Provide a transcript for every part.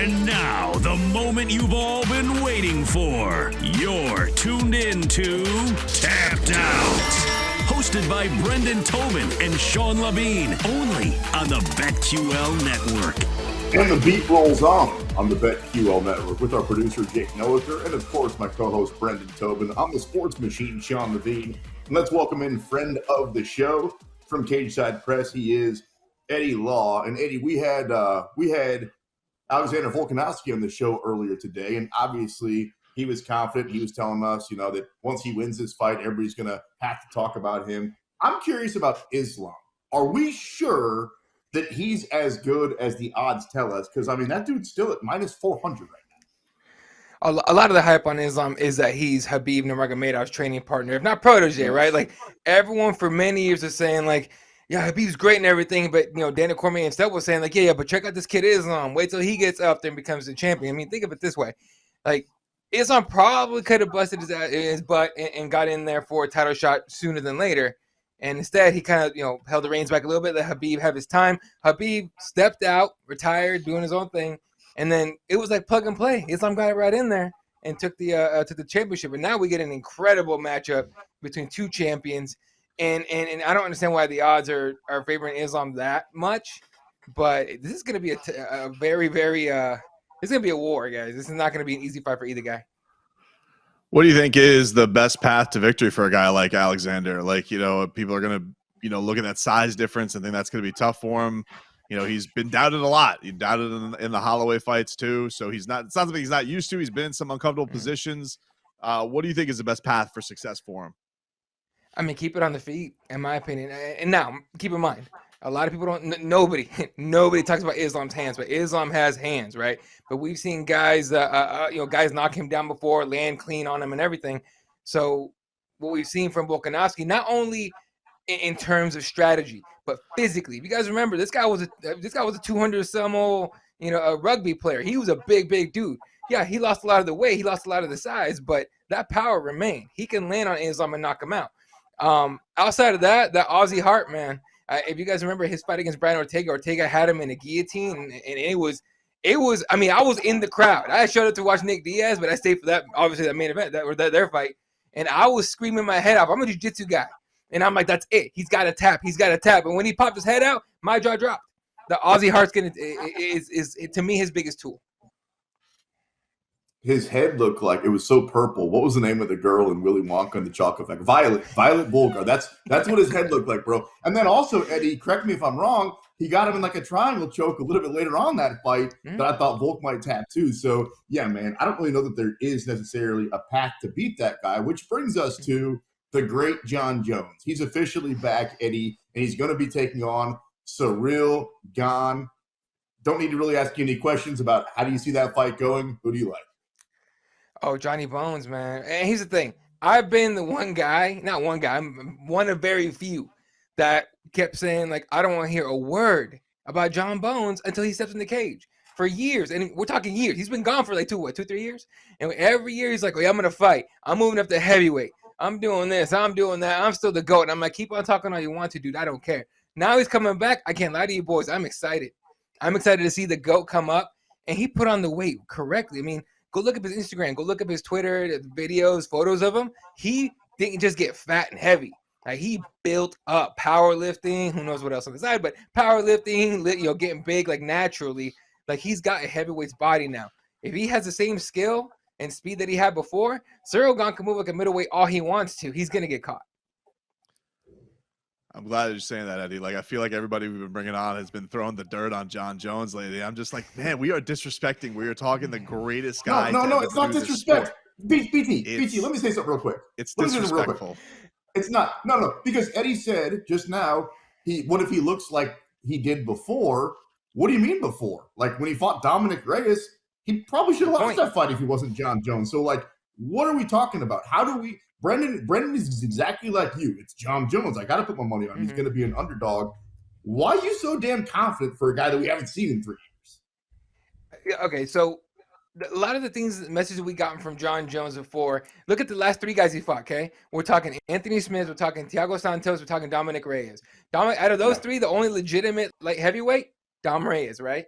And now, the moment you've all been waiting for. You're tuned in to Tapped Out. Hosted by Brendan Tobin and Sean Levine. Only on the BetQL Network. And the beat rolls on the BetQL Network with our producer, Jake Noaker, and of course, my co-host, Brendan Tobin. I'm the sports machine, Sean Levine. And let's welcome in friend of the show from Cageside Press. He is Eddie Law. And Eddie, we had Alexander Volkanovski on the show earlier today, and obviously he was confident. He was telling us, that once he wins this fight, everybody's going to have to talk about him. I'm curious about Islam. Are we sure that he's as good as the odds tell us? Because, that dude's still at minus 400 right now. A lot of the hype on Islam is that he's Khabib Nurmagomedov's training partner, if not protege, right? Like, everyone for many years is saying, like, yeah, Khabib's great and everything, but, Dana Cormier himself was saying, like, yeah, but check out this kid Islam. Wait till he gets up there and becomes the champion. Think of it this way. Like, Islam probably could have busted his butt and got in there for a title shot sooner than later. And instead, he kind of, held the reins back a little bit, let Khabib have his time. Khabib stepped out, retired, doing his own thing. And then it was like plug and play. Islam got it right in there and took the championship. And now we get an incredible matchup between two champions. And I don't understand why the odds are favoring Islam that much, but this is going to be a very, very it's going to be a war, guys. This is not going to be an easy fight for either guy. What do you think is the best path to victory for a guy like Alexander? Like, people are going to, look at that size difference and think that's going to be tough for him. He's been doubted a lot. He doubted in the Holloway fights too. So it's not something he's not used to. He's been in some uncomfortable positions. What do you think is the best path for success for him? Keep it on the feet, in my opinion. And now, keep in mind, a lot of people don't. Nobody talks about Islam's hands, but Islam has hands, right? But we've seen guys, guys knock him down before, land clean on him, and everything. So what we've seen from Volkanovski, not only in terms of strategy, but physically. If you guys remember, this guy was a 200-some-old, a rugby player. He was a big dude. Yeah, he lost a lot of the weight, he lost a lot of the size, but that power remained. He can land on Islam and knock him out. Outside of that Aussie heart, man. If you guys remember his fight against Brian Ortega had him in a guillotine, and it was. I was in the crowd. I showed up to watch Nick Diaz, but I stayed for that, obviously, that main event, their fight, and I was screaming my head off. I'm a jiu-jitsu guy, and I'm like, that's it. He's got to tap. And when he popped his head out, my jaw dropped. The Aussie heart's is to me his biggest tool. His head looked like it was so purple. What was the name of the girl in Willy Wonka and the Chocolate Factory? Violet Bulgar. That's what his head looked like, bro. And then also, Eddie, correct me if I'm wrong, he got him in like a triangle choke a little bit later on that fight that I thought Volk might tap too. So, yeah, man, I don't really know that there is necessarily a path to beat that guy, which brings us to the great John Jones. He's officially back, Eddie, and he's going to be taking on Ciryl Gane. Don't need to really ask you any questions about how do you see that fight going. Who do you like? Oh, Johnny Bones, man. And here's the thing. I've been the one guy, not one guy, I'm one of very few that kept saying, like, I don't want to hear a word about John Bones until he steps in the cage for years. And we're talking years. He's been gone for like 2-3 years? And every year he's like, oh, yeah, I'm going to fight. I'm moving up to heavyweight. I'm doing this. I'm doing that. I'm still the GOAT. And I'm like, keep on talking all you want to, dude. I don't care. Now he's coming back. I can't lie to you boys. I'm excited. I'm excited to see the GOAT come up. And he put on the weight correctly. Go look up his Instagram. Go look up his Twitter, videos, photos of him. He didn't just get fat and heavy. Like, he built up powerlifting. Who knows what else on the side, but powerlifting, getting big like naturally. Like, he's got a heavyweight's body now. If he has the same skill and speed that he had before, Ciryl Gane can move like a middleweight all he wants to. He's gonna get caught. I'm glad you're saying that, Eddie. Like, I feel like everybody we've been bringing on has been throwing the dirt on John Jones lately. I'm just like, man, we are disrespecting. We are talking the greatest guy. No, it's not disrespect. BT, let me say something real quick. It's disrespectful. It's not. No, because Eddie said just now, what if he looks like he did before? What do you mean before? Like, when he fought Dominic Reyes, he probably should have lost that fight if he wasn't John Jones. So, like, what are we talking about? How do we – Brendan is exactly like you. It's John Jones. I got to put my money on him. He's going to be an underdog. Why are you so damn confident for a guy that we haven't seen in 3 years? Okay, so a lot of the messages we got from John Jones before, look at the last 3 guys he fought, okay? We're talking Anthony Smith, we're talking Thiago Santos, we're talking Dominic Reyes. Out of those 3, the only legitimate light heavyweight, Dom Reyes, right?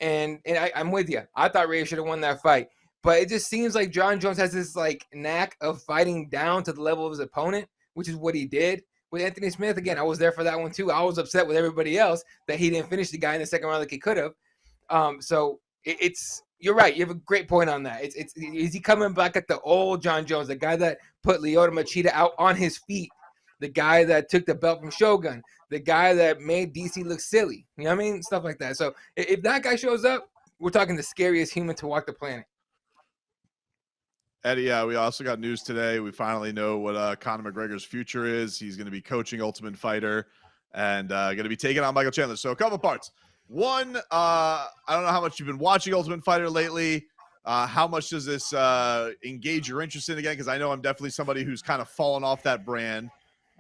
And I'm with you. I thought Ray should have won that fight. But it just seems like John Jones has this like knack of fighting down to the level of his opponent, which is what he did with Anthony Smith. Again, I was there for that one too. I was upset with everybody else that he didn't finish the guy in the second round like he could have. You're right. You have a great point on that. Is he coming back at the old John Jones, the guy that put Lyoto Machida out on his feet, the guy that took the belt from Shogun, the guy that made DC look silly? You know what I mean? Stuff like that. So if that guy shows up, we're talking the scariest human to walk the planet. Eddie, we also got news today. We finally know what Conor McGregor's future is. He's going to be coaching Ultimate Fighter and going to be taking on Michael Chandler. So a couple parts. One, I don't know how much you've been watching Ultimate Fighter lately. How much does this engage your interest in again? Because I know I'm definitely somebody who's kind of fallen off that brand.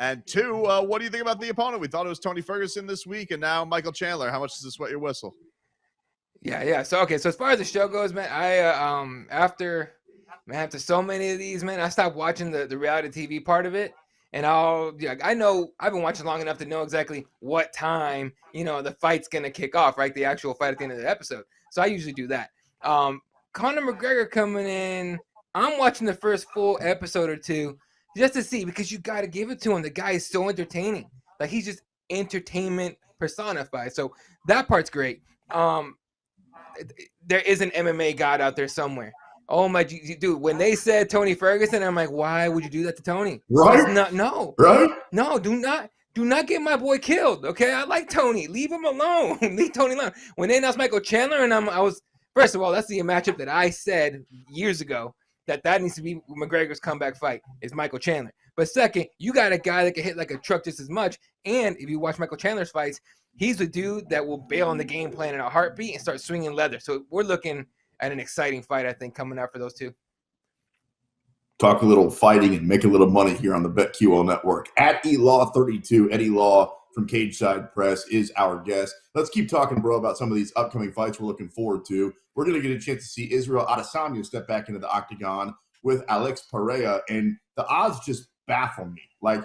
And two, what do you think about the opponent? We thought it was Tony Ferguson this week, and now Michael Chandler. How much does this wet your whistle? Yeah. So as far as the show goes, man, after so many of these, man, I stopped watching the reality TV part of it. And I know I've been watching long enough to know exactly what time, the fight's going to kick off, right? The actual fight at the end of the episode. So I usually do that. Conor McGregor coming in, I'm watching the first full episode or two just to see, because you got to give it to him. The guy is so entertaining. Like, he's just entertainment personified. So that part's great. There is an MMA god out there somewhere. Oh my dude! When they said Tony Ferguson, I'm like, why would you do that to Tony? Right? Right? No, do not get my boy killed. Okay, I like Tony. Leave him alone. Leave Tony alone. When they announced Michael Chandler, and I was first of all, that's the matchup that I said years ago that needs to be McGregor's comeback fight is Michael Chandler. But second, you got a guy that can hit like a truck just as much. And if you watch Michael Chandler's fights, he's a dude that will bail on the game plan in a heartbeat and start swinging leather. So we're looking at an exciting fight, I think, coming out for those two. Talk a little fighting and make a little money here on the BetQL network. At eLaw32, Eddie Law from Cageside Press is our guest. Let's keep talking, bro, about some of these upcoming fights we're looking forward to. We're going to get a chance to see Israel Adesanya step back into the octagon with Alex Pereira, and the odds just baffle me. Like,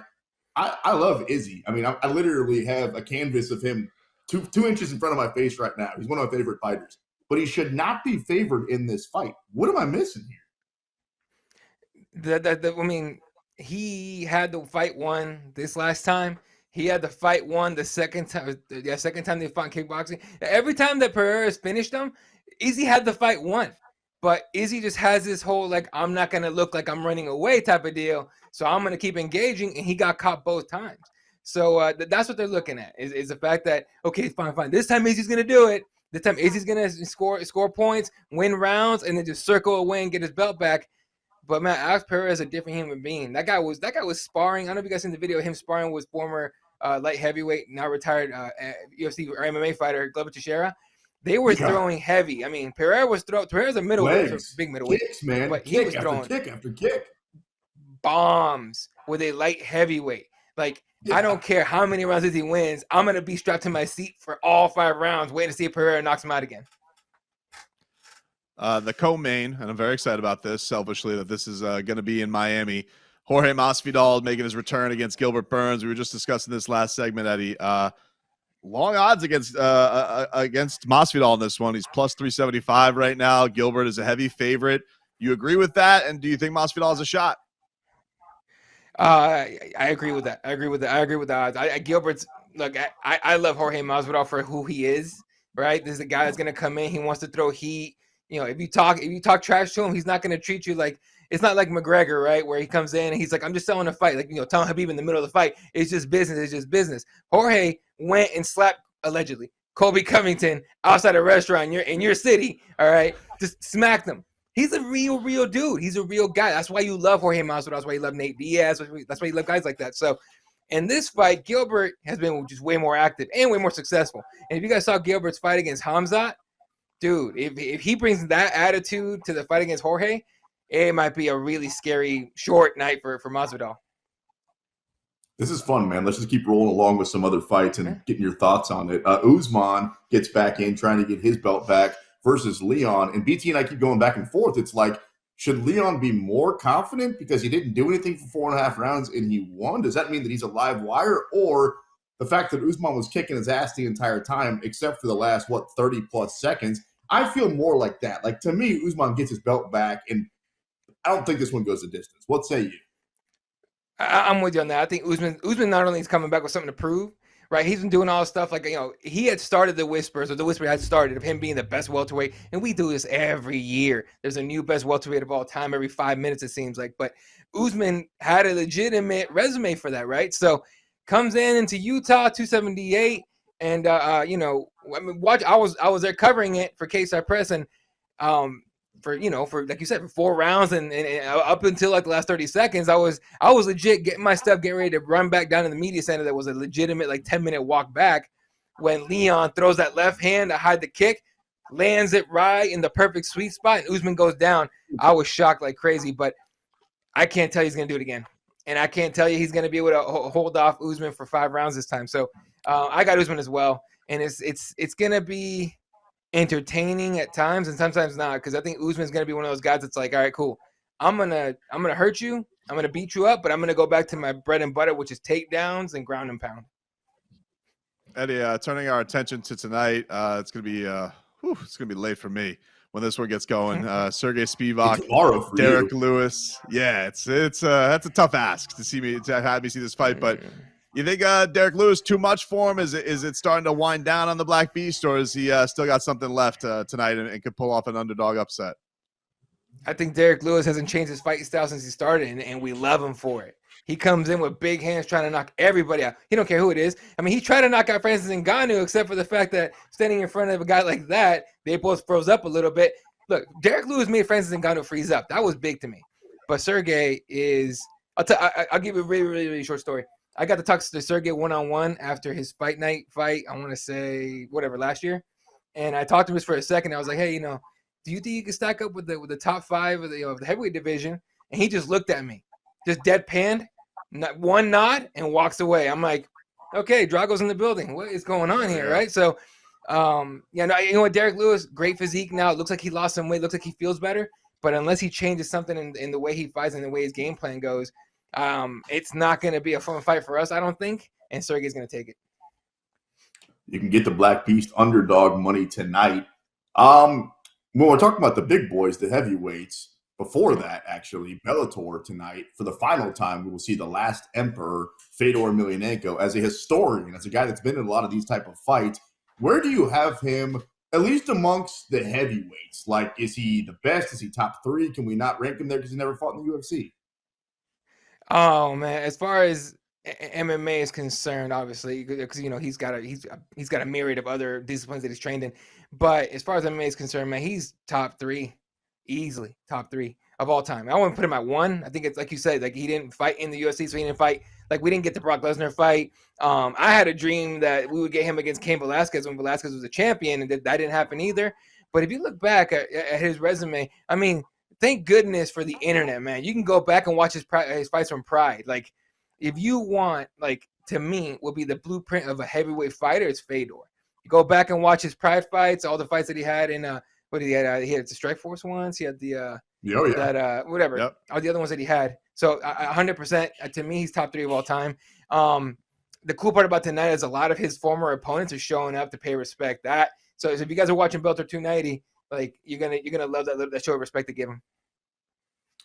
I love Izzy. I mean, I literally have a canvas of him 2 inches in front of my face right now. He's one of my favorite fighters. But he should not be favored in this fight. What am I missing here? I mean, he had the fight won this last time. He had the fight won the second time. Second time they fought in kickboxing. Every time that Pereira's finished him, Izzy had the fight won. But Izzy just has this whole, like, I'm not going to look like I'm running away type of deal. So I'm going to keep engaging. And he got caught both times. So that's what they're looking at is the fact that, okay, fine. This time Izzy's going to do it. This time Izzy's going to score points, win rounds, and then just circle away and get his belt back. But, man, Alex Pereira is a different human being. That guy was sparring. I don't know if you guys seen the video of him sparring with former light heavyweight, now retired UFC or MMA fighter Glover Teixeira. They were throwing heavy. I mean, Pereira's a middleweight, big middleweight. Kicks, man. But he was throwing kick after kick. Bombs with a light heavyweight. Like, I don't care how many rounds Izzy wins. I'm going to be strapped to my seat for all 5 rounds, waiting to see if Pereira knocks him out again. The co-main, and I'm very excited about this, selfishly, that this is going to be in Miami. Jorge Masvidal making his return against Gilbert Burns. We were just discussing this last segment, Eddie. Long odds against Masvidal in this one. He's plus 375 right now. Gilbert is a heavy favorite. You agree with that? And do you think Masvidal has a shot? I agree with that. I agree with the odds. Gilbert's look. I love Jorge Masvidal for who he is. Right, this is a guy that's gonna come in. He wants to throw heat. If you talk trash to him, he's not gonna treat you like it's not like McGregor, right? Where he comes in and he's like, I'm just selling a fight. Like telling Khabib in the middle of the fight, it's just business. It's just business. Jorge went and slapped allegedly Colby Covington outside a restaurant in your city. All right, just smacked him. He's a real dude. He's a real guy. That's why you love Jorge Masvidal. That's why you love Nate Diaz. That's why you love guys like that. So, in this fight, Gilbert has been just way more active and way more successful. And if you guys saw Gilbert's fight against Hamzat, dude, if he brings that attitude to the fight against Jorge, it might be a really scary short night for Masvidal. This is fun, man. Let's just keep rolling along with some other fights and getting your thoughts on it. Usman gets back in, trying to get his belt back versus Leon. And BT and I keep going back and forth. It's like, should Leon be more confident because he didn't do anything for 4.5 rounds and he won? Does that mean that he's a live wire? Or the fact that Usman was kicking his ass the entire time, except for the last, 30-plus seconds, I feel more like that. Like, to me, Usman gets his belt back, and I don't think this one goes the distance. What say you? I'm with you on that. I think Usman not only is coming back with something to prove, right? He's been doing all this stuff. Like, he had started the whispers, or the whisper had started of him being the best welterweight. And we do this every year. There's a new best welterweight of all time every 5 minutes, it seems like. But Usman had a legitimate resume for that, right? So comes into Utah, 278. And, I mean, watch, I was there covering it for Cageside Press. And, for like you said, for 4 rounds and up until like the last 30 seconds, I was legit getting my stuff, getting ready to run back down to the media center. That was a legitimate like 10-minute walk back when Leon throws that left hand to hide the kick, lands it right in the perfect sweet spot, and Usman goes down. I was shocked like crazy, but I can't tell you he's going to do it again. And I can't tell you he's going to be able to hold off Usman for 5 rounds this time. So I got Usman as well. And it's going to be entertaining at times and sometimes not, because I think Usman's going to be one of those guys that's like, all right, cool, I'm gonna hurt you, I'm gonna beat you up, but I'm gonna go back to my bread and butter, which is takedowns and ground and pound. Eddie, turning our attention to tonight, it's gonna be late for me when this one gets going. Sergey Spivak, Derek Lewis. Yeah, it's that's a tough ask to have me see this fight, but you think Derek Lewis too much for him? Is it starting to wind down on the Black Beast, or is he still got something left tonight and could pull off an underdog upset? I think Derek Lewis hasn't changed his fight style since he started, and we love him for it. He comes in with big hands trying to knock everybody out. He don't care who it is. I mean, he tried to knock out Francis Ngannou, except for the fact that standing in front of a guy like that, they both froze up a little bit. Look, Derek Lewis made Francis Ngannou freeze up. That was big to me. But Sergey is – I'll give you a really, really, really short story. I got to talk to Sergey one-on-one after his fight night fight, I want to say, last year. And I talked to him just for a second. I was like, hey, do you think you can stack up with the top 5 of the heavyweight division? And he just looked at me, just deadpanned, one nod, and walks away. I'm like, okay, Drago's in the building. What is going on here, right? So, what, Derek Lewis, great physique now. It looks like he lost some weight. Looks like he feels better. But unless he changes something in the way he fights and the way his game plan goes, it's not going to be a fun fight for us, I don't think. And Sergey's going to take it. You can get the Black Beast underdog money tonight. When we're talking about the big boys, the heavyweights, before that, actually, Bellator tonight, for the final time, we will see the last emperor, Fedor Emelianenko, as a historian, as a guy that's been in a lot of these type of fights. Where do you have him, at least amongst the heavyweights? Like, is he the best? Is he top 3? Can we not rank him there because he never fought in the UFC? Oh, man, as far as MMA is concerned, obviously, because he's got a myriad of other disciplines that he's trained in. But as far as MMA is concerned, man, he's top 3, easily top 3 of all time. I wouldn't put him at 1. I think it's like you said, like he didn't fight in the UFC, so he didn't fight. Like we didn't get the Brock Lesnar fight. I had a dream that we would get him against Cain Velasquez when Velasquez was a champion, and that didn't happen either. But if you look back at his resume, I mean, thank goodness for the internet, man. You can go back and watch his fights from Pride. Like, if you want, like, to me, would be the blueprint of a heavyweight fighter, it's Fedor. You go back and watch his Pride fights, all the fights that he had in what did he had? He had the Strikeforce ones. He had the all the other ones that he had. So 100% to me, he's top 3 of all time. The cool part about tonight is a lot of his former opponents are showing up to pay respect. So if you guys are watching Bellator 290, like you're gonna love that show of respect to give him.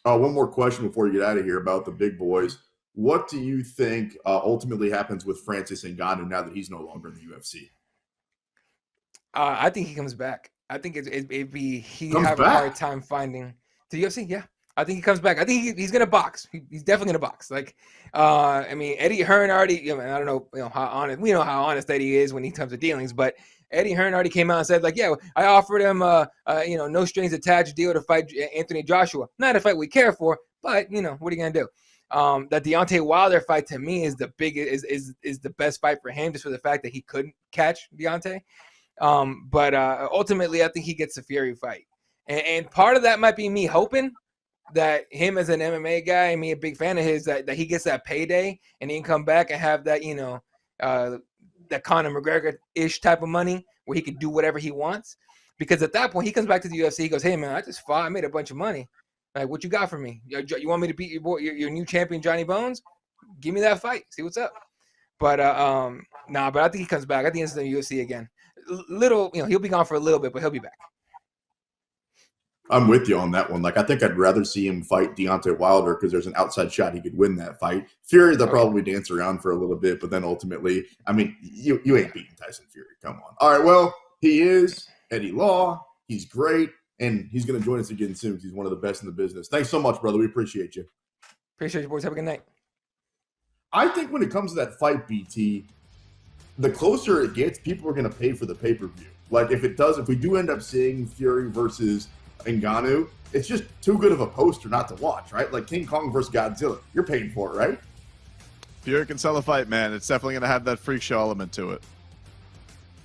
One more question before you get out of here about the big boys. What do you think ultimately happens with Francis Ngannou now that he's no longer in the UFC? I think he comes back. I think he'd have a hard time finding the UFC. Yeah, I think he comes back. I think he's gonna box. He's definitely gonna box. Like, I mean, Eddie Hearn already. I don't know, how honest. We know how honest Eddie is when he comes to dealings, but Eddie Hearn already came out and said, like, yeah, I offered him no strings attached deal to fight Anthony Joshua. Not a fight we care for, but what are you gonna do? That Deontay Wilder fight to me is the best fight for him, just for the fact that he couldn't catch Deontay. But ultimately, I think he gets the Fury fight, and part of that might be me hoping that him as an MMA guy, and me a big fan of his, that he gets that payday and he can come back and have that that Conor McGregor-ish type of money where he could do whatever he wants. Because at that point, he comes back to the UFC, he goes, hey, man, I just fought. I made a bunch of money. Like, what you got for me? You want me to beat your new champion, Johnny Bones? Give me that fight. See what's up. But Nah, but I think he comes back. I think it's the UFC again. Little, he'll be gone for a little bit, but he'll be back. I'm with you on that one. Like, I think I'd rather see him fight Deontay Wilder because there's an outside shot he could win that fight. Fury, they'll probably dance around for a little bit, but then ultimately, I mean, you ain't beating Tyson Fury. Come on. All right, well, he is Eddie Law. He's great, and he's going to join us again soon because he's one of the best in the business. Thanks so much, brother. We appreciate you. Appreciate you, boys. Have a good night. I think when it comes to that fight, BT, the closer it gets, people are going to pay for the pay-per-view. Like, if we do end up seeing Fury versus Ngannou, it's just too good of a poster not to watch, right? Like King Kong versus Godzilla. You're paying for it, right? Fury can sell a fight, man. It's definitely going to have that freak show element to it.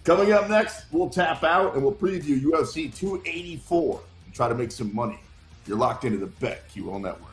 Coming up next, we'll tap out and we'll preview UFC 284 and try to make some money. You're locked into the BetQL Network.